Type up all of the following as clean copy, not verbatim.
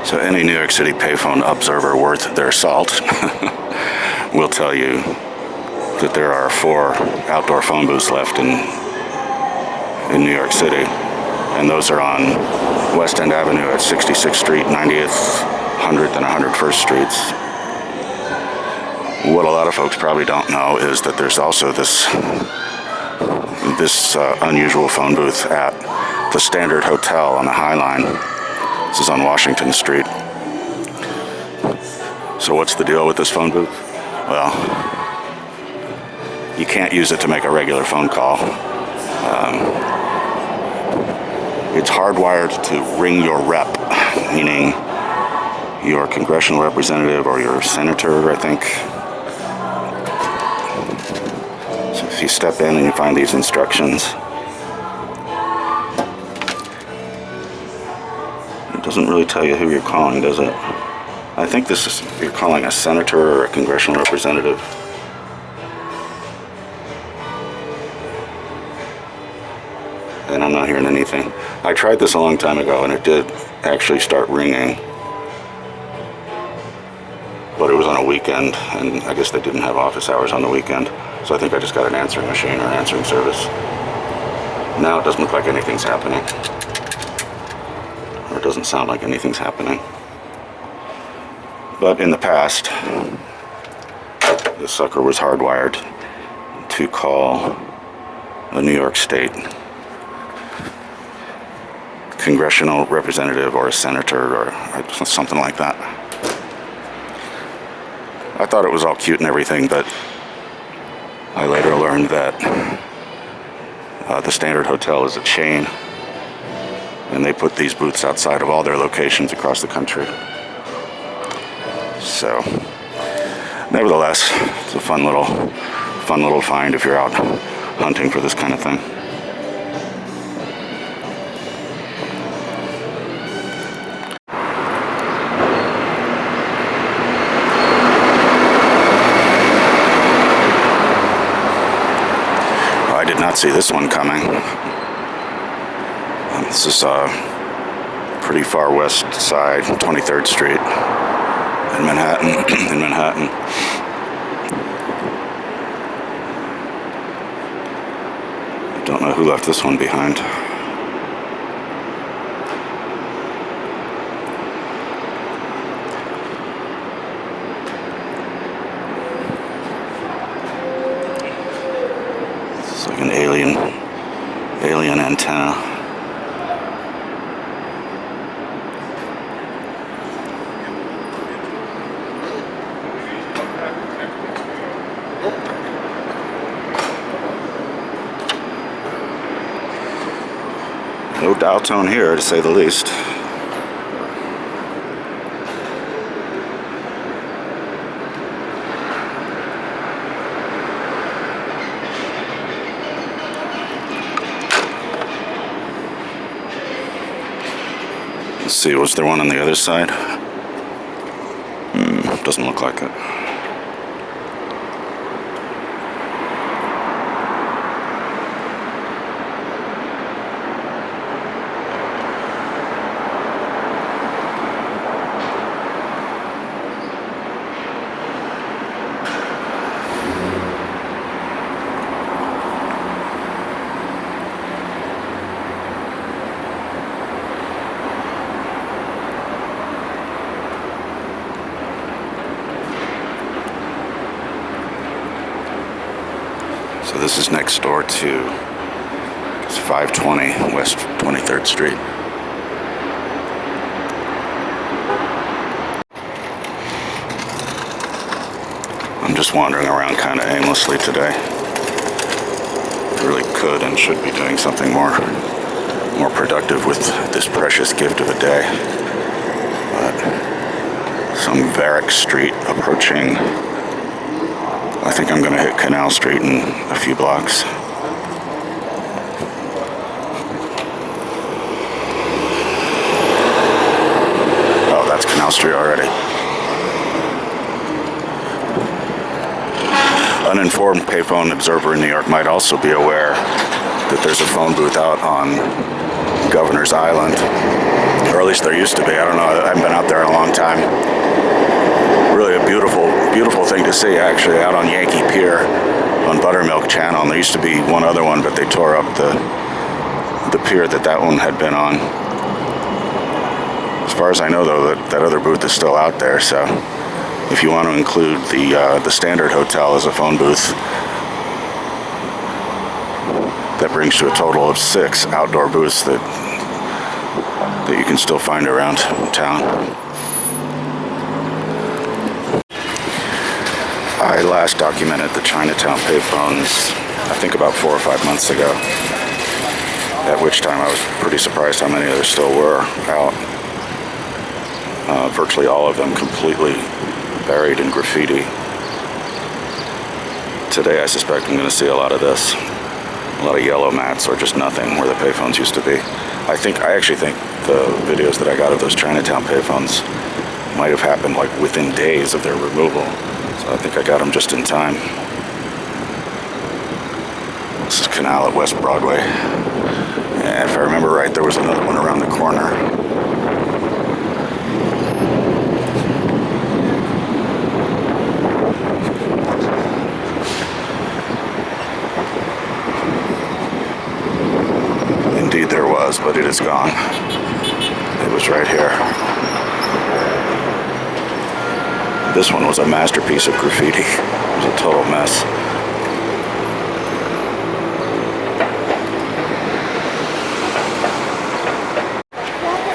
So any New York City payphone observer worth their salt will tell you that there are 4 outdoor phone booths left in New York City, and those are on West End Avenue at 66th Street, 90th, 100th, and 101st Streets. What a lot of folks probably don't know is that there's also this unusual phone booth at the Standard Hotel on the High Line. This is on Washington Street. So what's the deal with this phone booth? Well, you can't use it to make a regular phone call. It's hardwired to ring your rep, meaning your congressional representative or your senator, I think. So if you step in and you find these instructions, it doesn't really tell you who you're calling, does it? I think this is, you're calling a senator or a congressional representative. And I'm not hearing anything. I tried this a long time ago and it did actually start ringing. But it was on a weekend, and I guess they didn't have office hours on the weekend. So I think I just got an answering machine or an answering service. Now it doesn't look like anything's happening. Or it doesn't sound like anything's happening. But in the past, the sucker was hardwired to call a New York State congressional representative or a senator or something like that. I thought it was all cute and everything, but I later learned that the Standard Hotel is a chain, and they put these booths outside of all their locations across the country. So, nevertheless, it's a fun little find if you're out hunting for this kind of thing. I did not see this one coming. This is pretty far west side, 23rd Street. In Manhattan. I don't know who left this one behind. It's like an alien antenna. No dial tone here, to say the least. Let's see, was there one on the other side? Doesn't look like it. So this is next door to 520 West 23rd Street. I'm just wandering around kind of aimlessly today. I really could and should be doing something more productive with this precious gift of a day. But some Varick Street approaching. I think I'm going to hit Canal Street in a few blocks. Oh, that's Canal Street already. Uninformed payphone observer in New York might also be aware that there's a phone booth out on Governor's Island. Or at least there used to be. I don't know. I haven't been out there time. Really a beautiful, beautiful thing to see, actually, out on Yankee Pier on Buttermilk Channel. And there used to be one other one, but they tore up the pier that one had been on. As far as I know, though, that other booth is still out there. So if you want to include the Standard Hotel as a phone booth, that brings to a total of 6 outdoor booths that you can still find around town. I last documented the Chinatown payphones, I think about 4 or 5 months ago, at which time I was pretty surprised how many there still were out. Virtually all of them completely buried in graffiti. Today I suspect I'm going to see a lot of this. A lot of yellow mats or just nothing where the payphones used to be. I actually think the videos that I got of those Chinatown payphones might have happened like within days of their removal. So I think I got them just in time. This is Canal at West Broadway. And if I remember right, there was another one around the corner. Indeed there was, but it is gone. It was right here. This one was a masterpiece of graffiti. It was a total mess.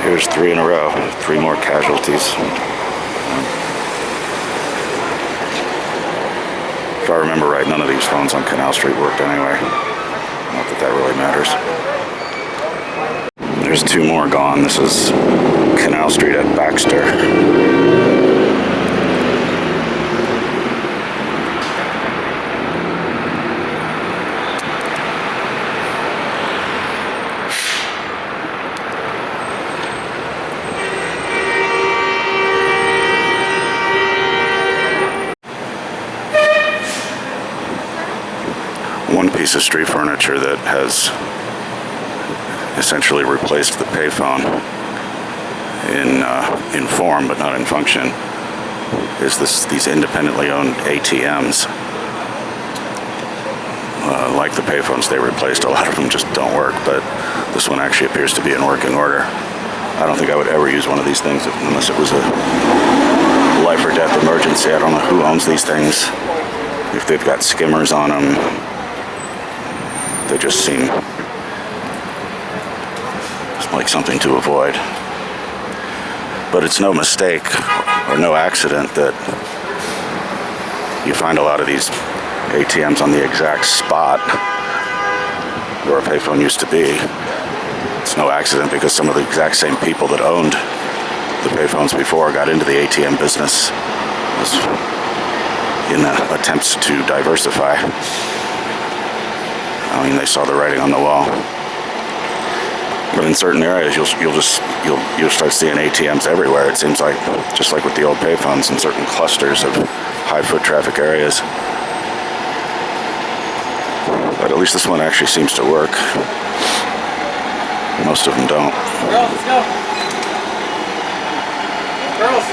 Here's 3 in a row. 3 more casualties. If I remember right, none of these phones on Canal Street worked anyway. Not that that really matters. There's 2 more gone. This is Canal Street at Baxter. One piece of street furniture that has essentially replaced the payphone in form but not in function is these independently owned ATMs. Like the payphones they replaced, a lot of them just don't work, but this one actually appears to be in working order. I don't think I would ever use one of these things unless it was a life or death emergency. I don't know who owns these things. If they've got skimmers on them, they just seem like something to avoid. But it's no mistake or no accident that you find a lot of these ATMs on the exact spot where a payphone used to be. It's no accident because some of the exact same people that owned the payphones before got into the ATM business in attempts to diversify. I mean, they saw the writing on the wall. But in certain areas, you'll start seeing ATMs everywhere. It seems like, just like with the old payphones, in certain clusters of high foot traffic areas. But at least this one actually seems to work. Most of them don't. Girls, let's go. Girls.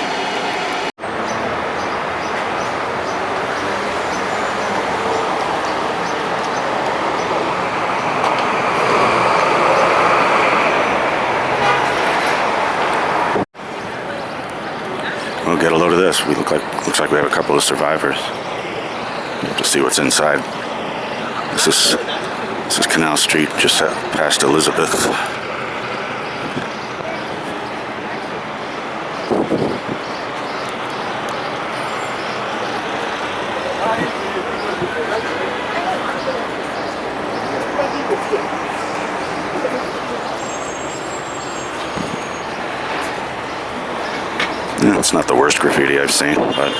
We'll get a load of this. Looks like we have a couple of survivors. To see what's inside. This is Canal Street, just past Elizabeth. Yeah, it's not the worst graffiti I've seen, but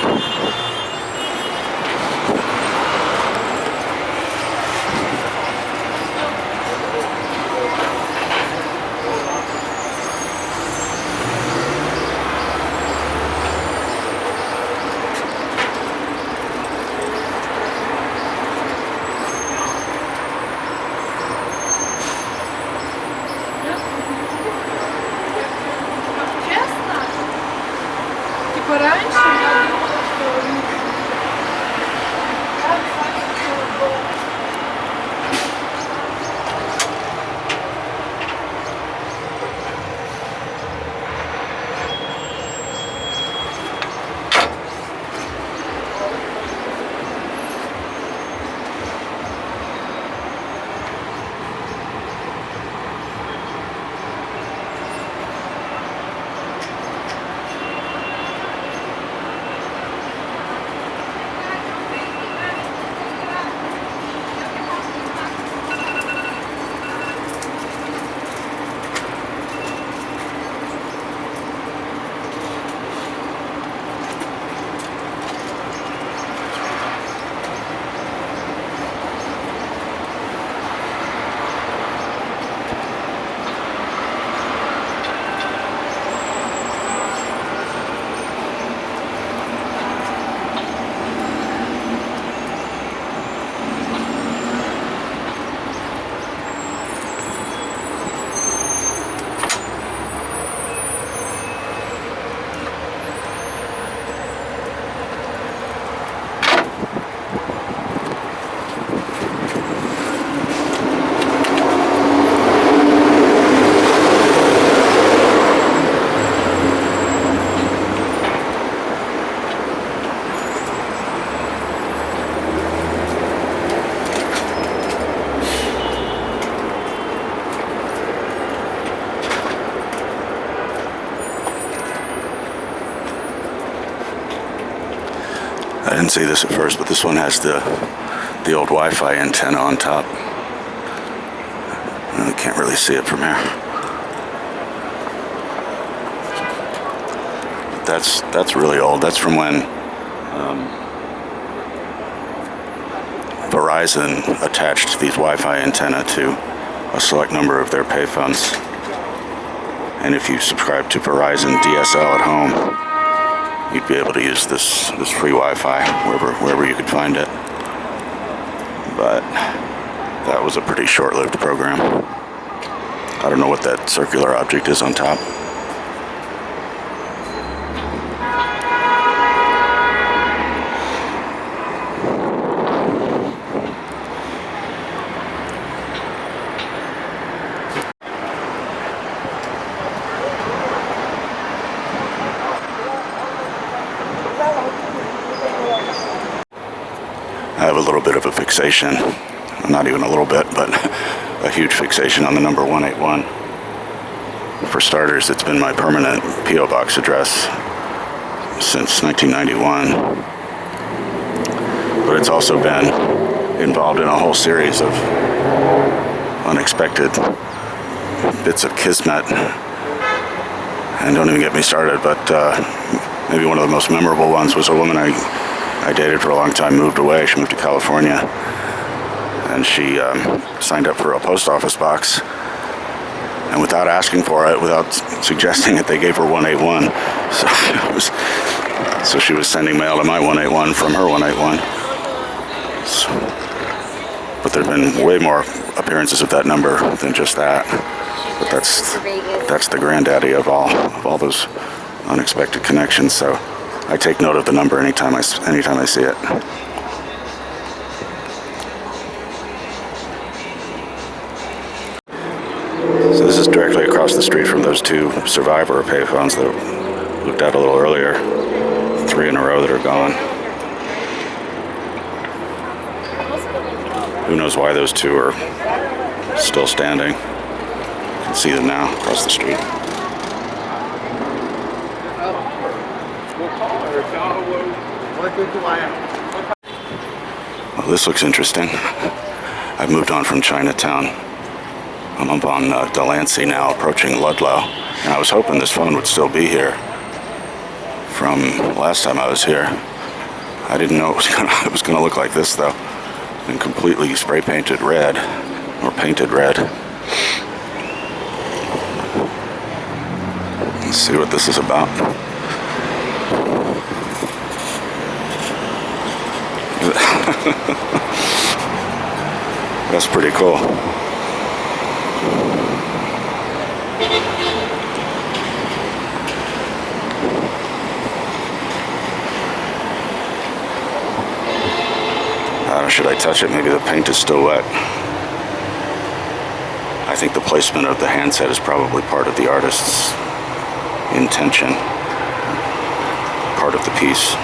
I didn't see this at first, but this one has the old Wi-Fi antenna on top. I can't really see it from here. That's really old. That's from when Verizon attached these Wi-Fi antenna to a select number of their payphones. And if you subscribe to Verizon DSL at home, you'd be able to use this free Wi-Fi wherever you could find it. But that was a pretty short-lived program. I don't know what that circular object is on top. I have a little bit of a fixation, not even a little bit, but a huge fixation on the number 181. For starters, it's been my permanent P.O. Box address since 1991, but it's also been involved in a whole series of unexpected bits of kismet. And don't even get me started, but maybe one of the most memorable ones was a woman I dated for a long time, moved away. She moved to California, and she signed up for a post office box. And without asking for it, without suggesting it, they gave her 181. So she was sending mail to my 181 from her 181. But there have been way more appearances of that number than just that. But that's the granddaddy of all those unexpected connections. So I take note of the number anytime I see it. So this is directly across the street from those two survivor payphones that we looked at a little earlier. 3 in a row that are gone. Who knows why those two are still standing. You can see them now across the street. Well, this looks interesting. I've moved on from Chinatown. I'm up on Delancey now, approaching Ludlow, and I was hoping this phone would still be here from last time I was here. I didn't know it was gonna look like this though, and completely spray painted red, or painted red. Let's see what this is about. That's pretty cool. should I touch it? Maybe the paint is still wet. I think the placement of the handset is probably part of the artist's intention, part of the piece.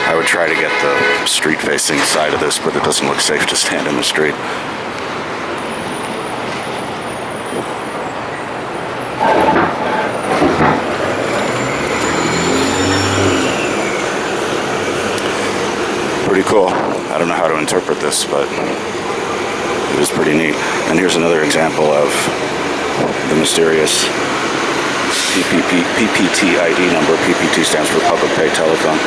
I would try to get the street-facing side of this, but it doesn't look safe to stand in the street. Pretty cool. I don't know how to interpret this, but it is pretty neat. And here's another example of the mysterious PPT ID number. PPT stands for Public Pay Telephone.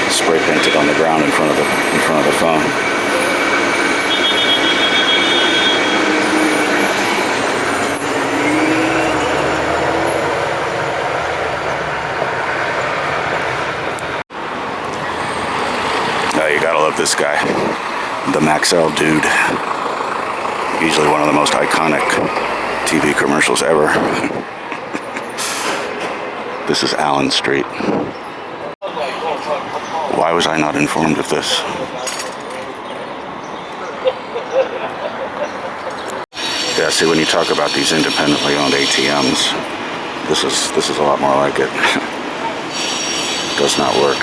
Spray painted on the ground in front of the phone. Oh, you gotta love this guy, the Maxell Dude. Usually one of the most iconic TV commercials ever. This is Allen Street. Why was I not informed of this? Yeah, see, when you talk about these independently owned ATMs, this is a lot more like it. Does not work.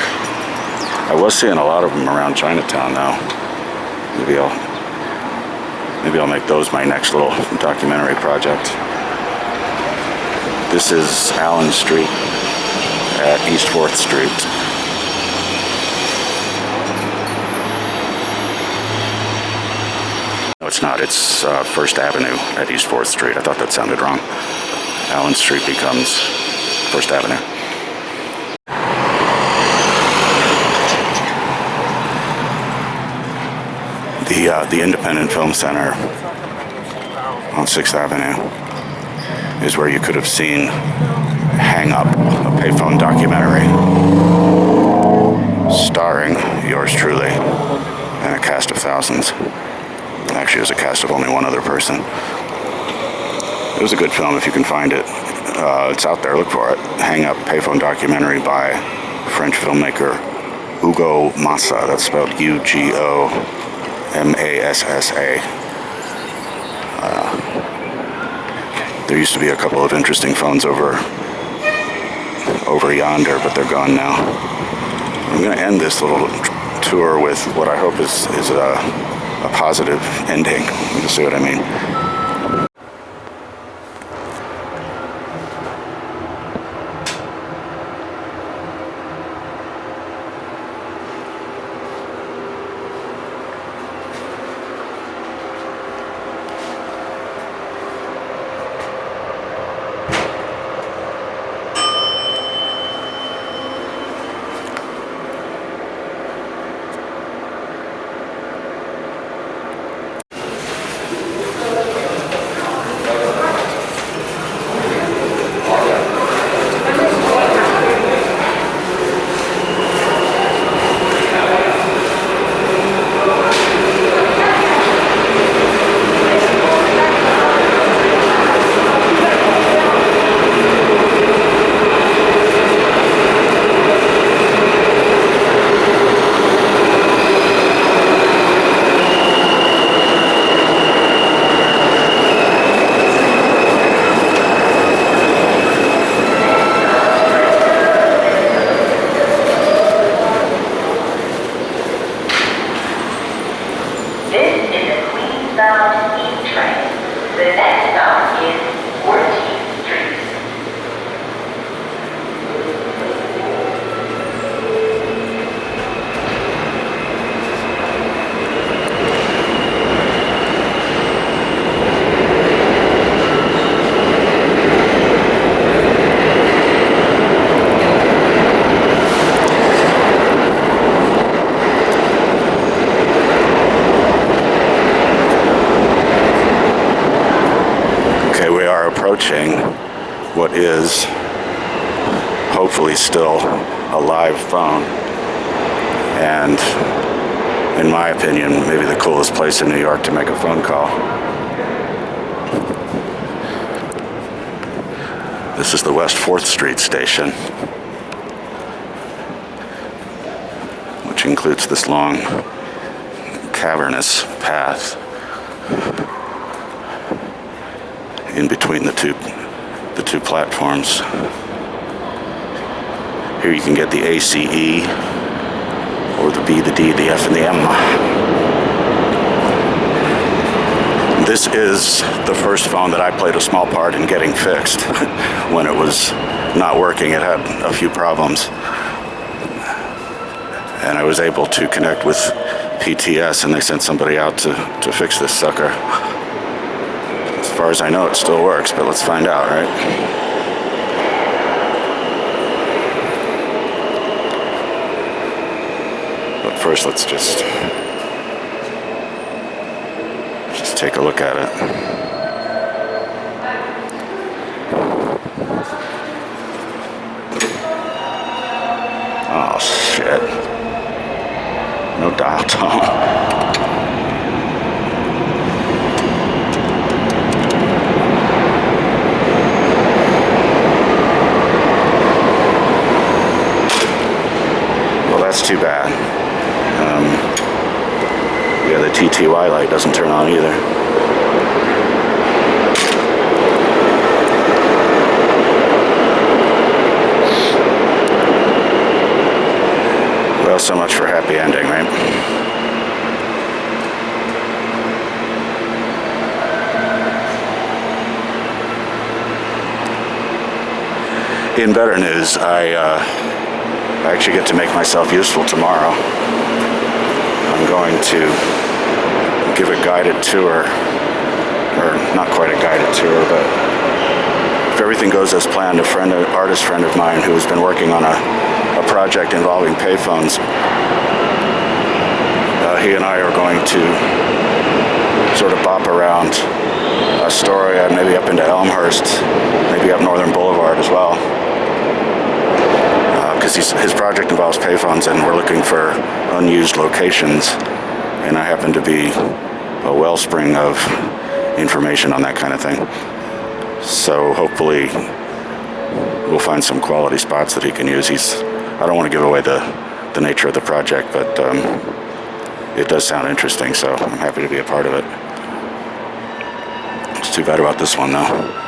I was seeing a lot of them around Chinatown now. Maybe I'll make those my next little documentary project. This is Allen Street at East 4th Street. No, it's not. It's First Avenue at East 4th Street. I thought that sounded wrong. Allen Street becomes First Avenue. The Independent Film Center on 6th Avenue is where you could have seen Hang Up, a Payphone Documentary, starring yours truly and a cast of thousands. Actually, it was a cast of only one other person. It was a good film if you can find it. It's out there, look for it. Hang Up, Payphone Documentary by French filmmaker Ugo Massa. That's spelled U-G-O-M-A-S-S-A. There used to be a couple of interesting phones over yonder, but they're gone now. I'm going to end this little tour with what I hope is a positive ending. You see what I mean? watching what is hopefully still a live phone, and in my opinion, maybe the coolest place in New York to make a phone call. This is the West 4th Street station, which includes this long, cavernous path in between the two platforms. Here you can get the ACE, or the B, the D, the F, and the M. This is the first phone that I played a small part in getting fixed. When it was not working, it had a few problems. And I was able to connect with PTS, and they sent somebody out to fix this sucker. As far as I know, it still works, but let's find out, right? But first, let's just take a look at it. Oh, shit. No dial tone. Well, that's too bad. Yeah, the TTY light doesn't turn on either. Well, so much for happy ending, right? In better news, I actually get to make myself useful tomorrow. I'm going to give a guided tour, or not quite a guided tour, but if everything goes as planned, an artist friend of mine who has been working on a project involving payphones, he and I are going to sort of bop around Astoria, maybe up into Elmhurst, maybe up Northern Boulevard as well. Because his project involves payphones, and we're looking for unused locations, and I happen to be a wellspring of information on that kind of thing. So hopefully we'll find some quality spots that he can use. I don't want to give away the nature of the project, but it does sound interesting, so I'm happy to be a part of it. It's too bad about this one, though.